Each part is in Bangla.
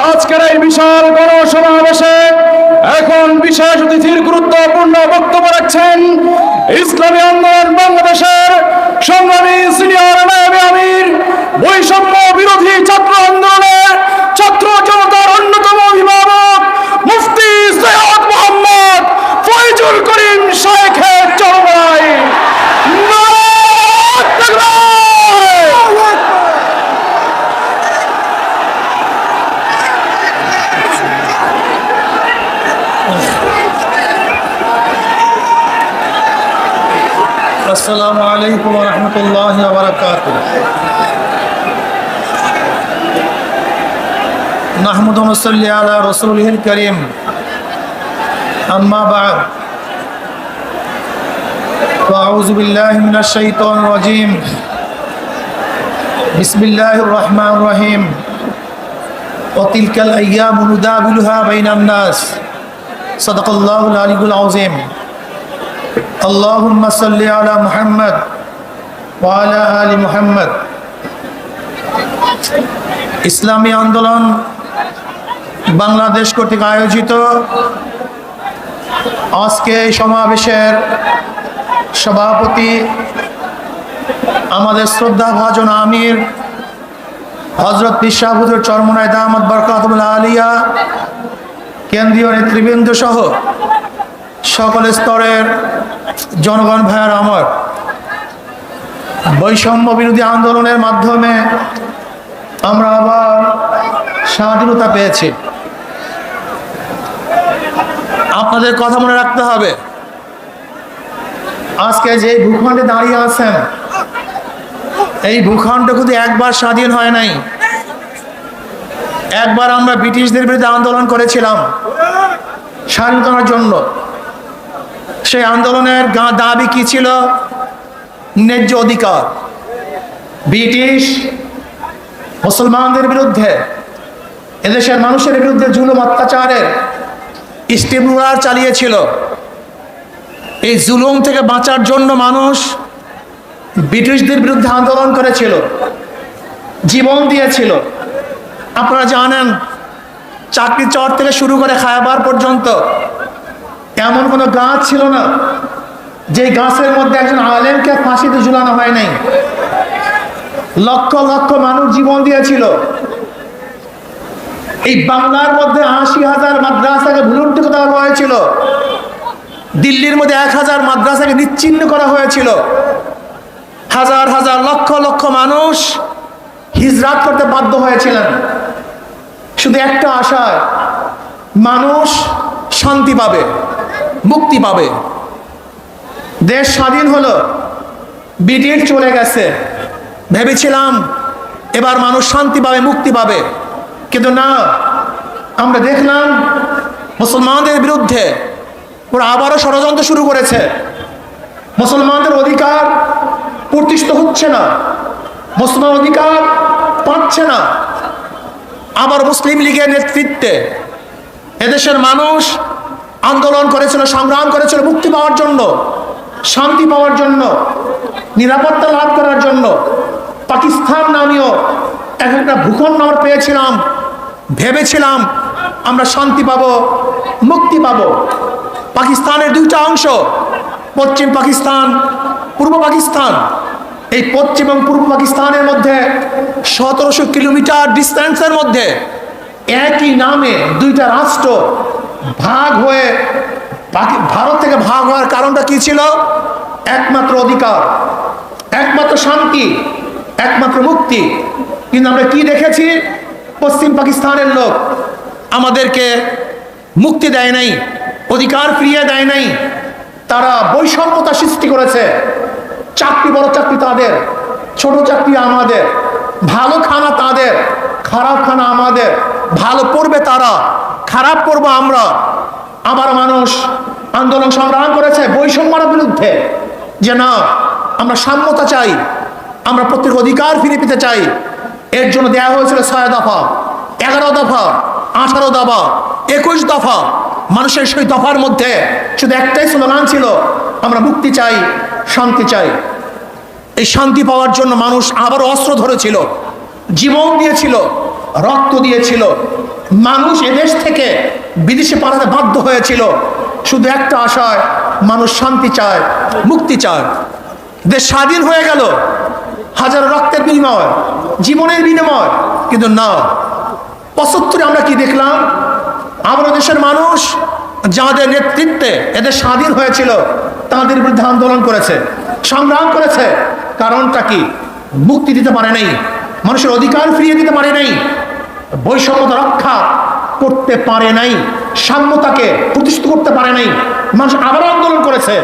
আজকের এই বিশাল গণসমাবেশে এখন বিশেষ অতিথির গুরুত্বপূর্ণ বক্তব্য রাখছেন ইসলামী আন্দোলন বাংলাদেশের সংগ্রামী সিনিয়র নায়েবে আমির, বৈষম্য বিরোধী ছাত্র আন্দোলনের ছাত্র জনতার অন্যতম অভিভাবক মুফতি সৈয়দ মোহাম্মদ ফয়জুল করিম শাইখের চরমায়। আসসালামু আলাইকুম ওয়া রাহমাতুল্লাহি ওয়া বারাকাতুহু। নাহমাদু ওয়া নুসাল্লি আলা রাসূলিহিল কারীম। আম্মা বা'দ। আউযু বিল্লাহি মিনাশ শাইতানির রাজীম। বিসমিল্লাহির রহমানির রহিম। ওয়া তিলকাল আইয়ামু নুদাবিলুহা বাইনান নাস। সাদাকাল্লাহুল আলিয়্যুল আযীম। আল্লাহুম্মা সাল্লি আলা মুহাম্মদ ওয়া আলা আলি মুহাম্মদ। ইসলামী আন্দোলন বাংলাদেশ কর্তৃক আয়োজিত আজকে এই সমাবেশের সভাপতি আমাদের শ্রদ্ধাভাজন আমির হযরত পীর সাহেব হুজুর চরমনাই দামাত বরকাতুল আলিয়া, কেন্দ্রীয় নেতৃবৃন্দ সহ সকল স্তরের জনগণ ভাইয়ার আমার, বৈষম্য বিরোধী আন্দোলনের মাধ্যমে আমরা আবার স্বাধীনতা পেয়েছি। আপনাদের কথা মনে রাখতে হবে, আজকে যে ভূখণ্ডে দাঁড়িয়ে আছেন এই ভূখণ্ড কিন্তু একবার স্বাধীন হয় নাই। একবার আমরা ব্রিটিশদের বিরুদ্ধে আন্দোলন করেছিলাম স্বাধীনতার জন্য। সেই আন্দোলনের দাবি কি ছিল? ন্যায্য অধিকার। ব্রিটিশ মুসলমানদের বিরুদ্ধে, এদেশের মানুষের বিরুদ্ধে জুলুম অত্যাচারের স্টিমুলার চালিয়েছিল। এই জুলুম থেকে বাঁচার জন্য মানুষ ব্রিটিশদের বিরুদ্ধে আন্দোলন করেছিল, জীবন দিয়েছিল। আপনারা জানেন, চাকরি চর থেকে শুরু করে খায়বার পর্যন্ত এমন কোনো গাছ ছিল না যে গাছের মধ্যে একজন আলেমকে ফাঁসিতে ঝুলানো হয় নাই। লক্ষ লক্ষ মানুষ জীবন দিয়েছিল। এই বাংলার মধ্যে ৮০,০০০ মাদ্রাসাকে ভুলুণ্ঠিত করা হয়েছিল। দিল্লির মধ্যে ১,০০০ মাদ্রাসাকে নিচ্ছিন্ন করা হয়েছিল। হাজার হাজার লক্ষ লক্ষ মানুষ হিজরাত করতে বাধ্য হয়েছিলেন শুধু একটা আশায়, মানুষ শান্তি পাবে, মুক্তি পাবে। দেশ স্বাধীন হলো, ব্রিটিশ চলে গেছে, ভেবেছিলাম এবার মানুষ শান্তি পাবে, মুক্তি পাবে। কিন্তু না, আমরা দেখলাম মুসলমানদের বিরুদ্ধে ওরা আবারও ষড়যন্ত্র শুরু করেছে। মুসলমানদের অধিকার প্রতিষ্ঠিত হচ্ছে না, মুসলমান অধিকার পাচ্ছে না। আবার মুসলিম লীগের নেতৃত্বে এদেশের মানুষ আন্দোলন করেছিল, সংগ্রাম করেছিল মুক্তি পাওয়ার জন্য, শান্তি পাওয়ার জন্য, নিরাপত্তা লাভ করার জন্য। পাকিস্তান নামীয় একটা ভূখণ্ড আমরা পেয়েছিলাম, ভেবেছিলাম আমরা শান্তি পাবো, মুক্তি পাবো। পাকিস্তানের দুইটা অংশ, পশ্চিম পাকিস্তান, পূর্ব পাকিস্তান। এই পশ্চিম এবং পূর্ব পাকিস্তানের মধ্যে ১৭০০ কিলোমিটার ডিস্টেন্সের মধ্যে একই নামে দুইটা রাষ্ট্র ভাগ হয়ে, ভারত থেকে ভাগ হওয়ার কারণটা কি ছিল? একমাত্র অধিকার, একমাত্র শান্তি, একমাত্র মুক্তি। কিন্তু আমরা কি দেখেছি? পশ্চিম পাকিস্তানের লোক আমাদেরকে মুক্তি দেয় নাই, অধিকার ফিরিয়ে দেয় নাই। তারা বৈষম্যতা সৃষ্টি করেছে। চাকরি বড় চাকরি তাদের, ছোট চাকরি আমাদের, ভালো খানা তাদের, খারাপ খানা আমাদের। ভালো পড়বে তারা, খারাপ পড়বো আমরা। আবার মানুষ আন্দোলন সংগ্রাম করেছে বৈষম্যের বিরুদ্ধে, যে না, আমরা সাম্যতা চাই, আমরা প্রত্যেক অধিকার ফিরে পেতে চাই। এর জন্য দেওয়া হয়েছিল ৬ দফা, ১১ দফা, ১৮ দফা, ২১ দফা। মানুষের সেই দফার মধ্যে শুধু একটাই স্লোগান ছিল, আমরা মুক্তি চাই, শান্তি চাই। এই শান্তি পাওয়ার জন্য মানুষ আবারও অস্ত্র ধরেছিল, জীবন দিয়েছিল, রক্ত দিয়েছিল। মানুষ এদেশ থেকে বিদেশে পালাতে বাধ্য হয়েছিল শুধু একটা আশায়, মানুষ শান্তি চায়, মুক্তি চায়। দেশ স্বাধীন হয়ে গেল হাজার রক্তের বিনিময়, জীবনের বিনিময়, কিন্তু না, ৭৫ আমরা কি দেখলাম? আমাদের দেশের মানুষ যাদের নেতৃত্বে এদের স্বাধীন হয়েছিল তাদের বিরুদ্ধে আন্দোলন করেছে, সংগ্রাম করেছে। কারণটা কি? মুক্তি দিতে পারে নাই, মানুষের অধিকার ফিরিয়ে দিতে পারে নাই, বৈষম্যতা রক্ষা করতে পারে নাই, সাম্যতাকে প্রতিষ্ঠিত করতে পারে নাই। মানুষ আবারও আন্দোলন করেছে,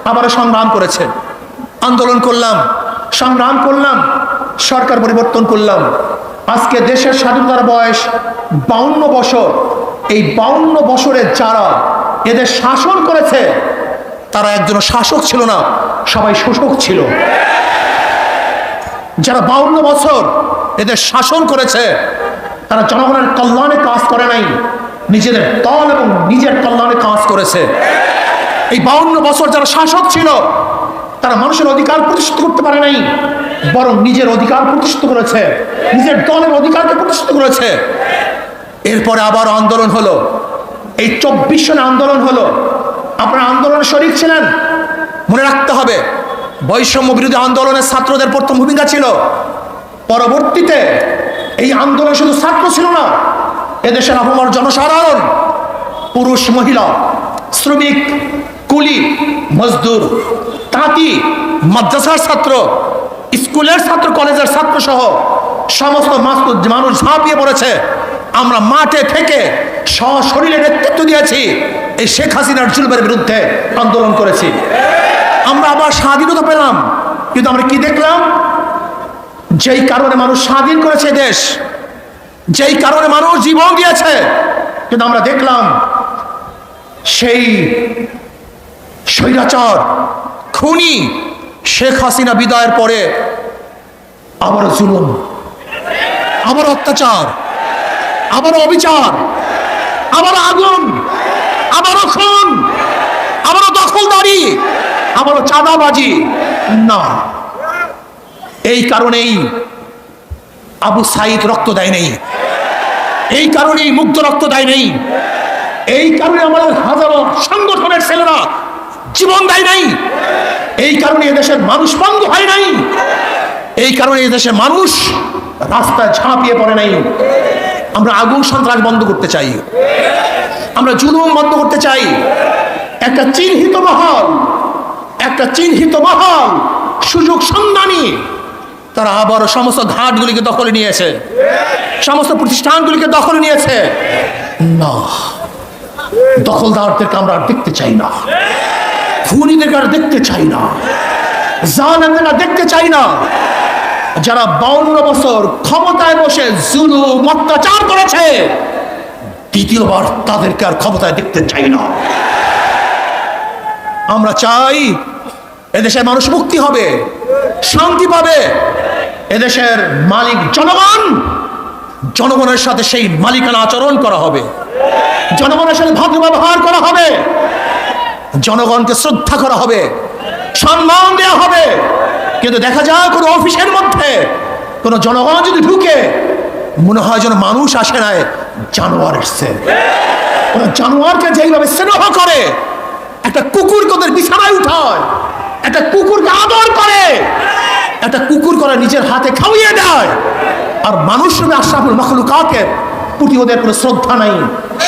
আবারও সংগ্রাম করেছে। আন্দোলন করলাম, সংগ্রাম করলাম, সরকার পরিবর্তন করলাম। আজকে দেশের স্বাধীনতার বয়স 52 বছর। এই 52 বছরে যারা এদের শাসন করেছে তারা একজন শাসক ছিল না, সবাই শোষক ছিল। যারা 52 বছর এদের শাসন করেছে তারা জনগণের কল্যাণে কাজ করে নাই, নিজেদের দল এবং নিজের কল্যাণে কাজ করেছে। এই 52 বছর যারা শাসক ছিল তারা মানুষের অধিকার প্রতিষ্ঠিত করতে পারে নাই, বরং নিজের অধিকার প্রতিষ্ঠিত করেছে, নিজের দলের অধিকারকে প্রতিষ্ঠিত করেছে। এরপরে আবার আন্দোলন হলো, এই 24 সনে আন্দোলন হলো। আপনারা আন্দোলনে শরীক ছিলেন, মনে রাখতে হবে বৈষম্য বিরোধী আন্দোলনের ছাত্রদের প্রথম ভূমিকা ছিল। পরবর্তীতে এই আন্দোলন শুধু ছাত্র ছিল না, এদেশের আপামর জনসাধারণ, পুরুষ মহিলা, শ্রমিক, কুলি, মজদুর, তাঁতি, মাদ্রাসার ছাত্র, স্কুলের ছাত্র, কলেজের ছাত্র সহ সমস্ত মানুষ ঝাঁপিয়ে পড়েছে। আমরা মাঠে থেকে সশরীরে নেতৃত্ব দিয়েছি, এই শেখ হাসিনার জুলুমের বিরুদ্ধে আন্দোলন করেছি। আমরা আবার স্বাধীনতা পেলাম, কিন্তু আমরা কি দেখলাম? যেই কারণে মানুষ স্বাধীন করেছে দেশ, যেই কারণে মানুষ জীবন দিয়েছে, কিন্তু আমরা দেখলাম সেই স্বৈরাচার খুনি শেখ হাসিনা বিদায়ের পরে আবার জুলুম, আবার অত্যাচার, আবার অবিচার, আবার আগুন, আবারও খুন, আবারও দখলদারি, আবারও চাঁদাবাজি। না, এই কারণেই আবু সাইদ রক্ত দেয় নেই, এই কারণেই মুগ্ধ রক্ত দেয় নেই, এই কারণে আমাদের হাজারো সংগঠনের ছেলেরা জীবন দেয় নাই, এই কারণে এদেশের মানুষ বন্ধ হয় নাই, এই কারণে এদেশের মানুষ রাস্তায় ঝাঁপিয়ে পড়ে নাই। আমরা আগুন সন্ত্রাস বন্ধ করতে চাই, আমরা জুলুম বন্ধ করতে চাই। একটা চিহ্নিত মহল সুযোগ সন্ধানী তারা আবারও সমস্ত ঘাটগুলিকে দখলে নিয়েছে, সমস্ত প্রতিষ্ঠানগুলিকে দখলে নিয়েছে। না, দখলদারদেরকে আমরা আর দেখতে চাই না, খুনিদেরকে আর দেখতে চাই না, জালেমদের আর দেখতে চাই না। যারা 52 বছর ক্ষমতায় বসে জুলুম অত্যাচার করেছে, দ্বিতীয়বার তাদেরকে আর ক্ষমতায় দেখতে চাই না। আমরা চাই এদেশের মানুষ মুক্তি হবে, শান্তি পাবে। এদেশের মালিক জনগণ, জনগণের সাথে সেই মালিকানা আচরণ করা হবে, জনগণের সাথে ভদ্র ব্যবহার করা হবে, জনগণকে শ্রদ্ধা করা হবে, সম্মান দেওয়া হবে। কিন্তু দেখা যায় কোনো অফিসের মধ্যে কোনো জনগণ যদি ঢুকে, মনে হয় যেন মানুষ আসে নাই, জানোয়ার এসছে। ওরা জানোয়ারকে যেইভাবে স্নেহ করে, একটা কুকুরকে ওদের বিছানায় উঠায়, একটা কুকুরকে আদর করে, একটা কুকুর করে নিজের হাতে খাওয়িয়ে দেয়, আর মানুষ রূপে আশরাফুল মাখলুকাতের প্রতি ওদের কোনো শ্রদ্ধা নাই,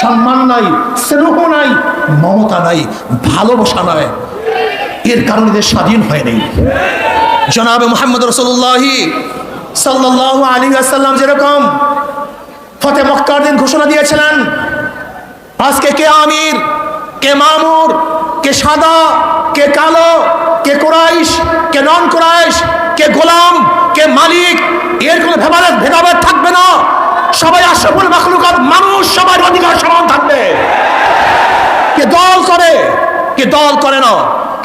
সম্মান নাই, স্নেহ নাই, মমতা নাই, ভালোবাসা নাই। এর কারণে এদের স্বাধীন হয় নাই। জনাবে মুহাম্মদ রাসূলুল্লাহ সাল্লাল্লাহু আলাইহি ওয়াসাল্লাম যেরকম ফতে মক্কার দিন ঘোষণা দিয়েছিলেন, আজকে কে আমির, কে মামুর, কে সাদা, কে কালো, কে কুরাইশ, কে নন কুরাইশ, কে গোলাম, কে মালিক, এর কোনো ভেদাভেদ থাকবে না। সবাই আশরাফুল মাখলুকাত মানুষ, সবার অধিকার সমান থাকবে। কে দল করে, কে দল করে না,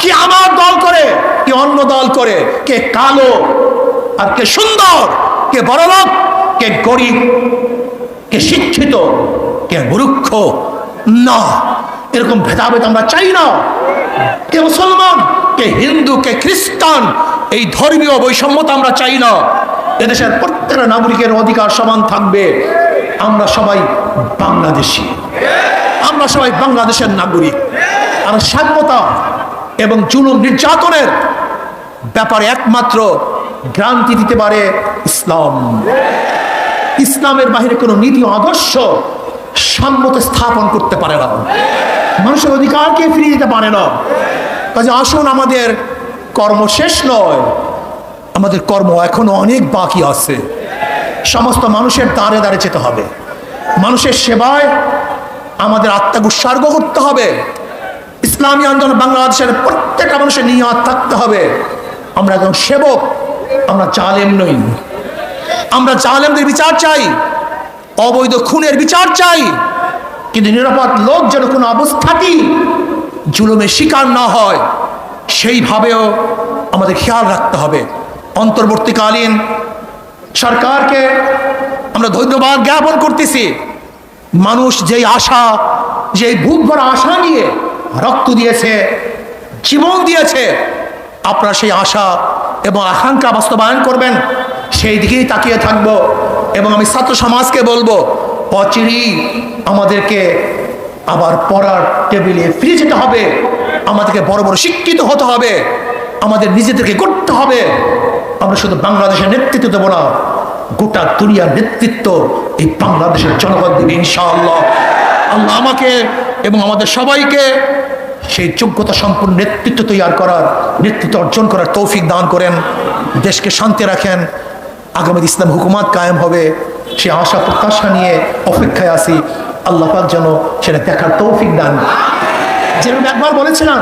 কি আমার দল করে, কে অন্য দল করে, কে কালো আর কে সুন্দর, কে বড়লোক, কে গরিব, কে শিক্ষিত, কে মূর্খ, না, এরকম ভেদাভেদ আমরা চাই না। কে মুসলমান, কে হিন্দু, কে খ্রিস্টান, এই ধর্মীয় বৈষম্যতা আমরা চাই না। এদেশের প্রত্যেকটা নাগরিকের অধিকার সমান থাকবে। আমরা সবাই বাংলাদেশি, আমরা সবাই বাংলাদেশের নাগরিক। আর স্বাধীনতা এবং জুলুম নির্যাতনের ব্যাপারে একমাত্র গ্রান্তি দিতে পারে ইসলাম। ইসলামের বাহিরে কোনো নীতি আদর্শ সাম্যতা স্থাপন করতে পারে না, মানুষের অধিকারকে ফিরিয়ে দিতে পারে না। কাজে আসুন, আমাদের কর্ম শেষ নয়, আমাদের কর্ম এখনো অনেক বাকি আছে। সমস্ত মানুষের দ্বারে দ্বারে যেতে হবে, মানুষের সেবায় আমাদের আত্মাকে উৎসর্গ করতে হবে। ইসলামী আন্দোলন বাংলাদেশের প্রত্যেকটা মানুষের নিয়ত থাকতে হবে, আমরা একজন সেবক, আমরা জালেম নই। আমরা জালেমদের বিচার চাই, অবৈধ খুনের বিচার চাই, কিন্তু নিরাপদ লোক যেন কোনো অবস্থাতেই জুলুমের শিকার না হয় সেইভাবেও আমাদের খেয়াল রাখতে হবে। অন্তর্বর্তীকালীন সরকারকে আমরা ধন্যবাদ জ্ঞাপন করতেছি। মানুষ যেই আশা, যেই বুক ভরা আশা নিয়ে রক্ত দিয়েছে, জীবন দিয়েছে, আপনারা সেই আশা এবং আকাঙ্ক্ষা বাস্তবায়ন করবেন, সেই দিকেই তাকিয়ে থাকবো। এবং আমি ছাত্র সমাজকে বলবো, অচিরেই আমাদেরকে আবার পড়ার টেবিলে ফিরে যেতে হবে, আমাদেরকে বড় বড় শিক্ষিত হতে হবে, আমাদের নিজেদেরকে করতে হবে। আমরা শুধু বাংলাদেশের নেতৃত্ব দেবো না, গোটা দুনিয়ার নেতৃত্ব এই বাংলাদেশের জনগণ দেবে ইনশাআল্লাহ। আল্লাহ আমাকে এবং আমাদের সবাইকে সেই যোগ্যতা সম্পূর্ণ নেতৃত্ব তৈরি করার, নেতৃত্ব অর্জন করার তৌফিক দান করেন। দেশকে শান্তি রাখেন, আগামী ইসলাম হুকুমাত কায়েম হবে সে আশা প্রত্যাশা নিয়ে অপেক্ষায় আছি। আল্লাহ পাক যেন সেটা দেখার তৌফিক দান। যেরকম একবার বলেছিলাম,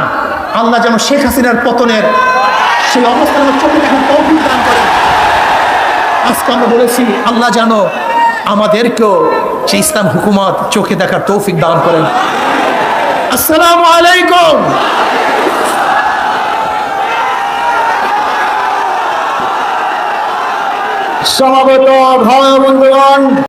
আল্লাহ যেন শেখ হাসিনার পতনের সেই অবস্থান চোখে দেখার তৌফিক দান করেন। আজকে আমরা বলেছি, আল্লাহ যেন আমাদেরকেও সেই ইসলাম হুকুমাত চোখে দেখার তৌফিক দান করেন। আসসালামু আলাইকুম। সমাবেত ভাই বন্ধুগণ,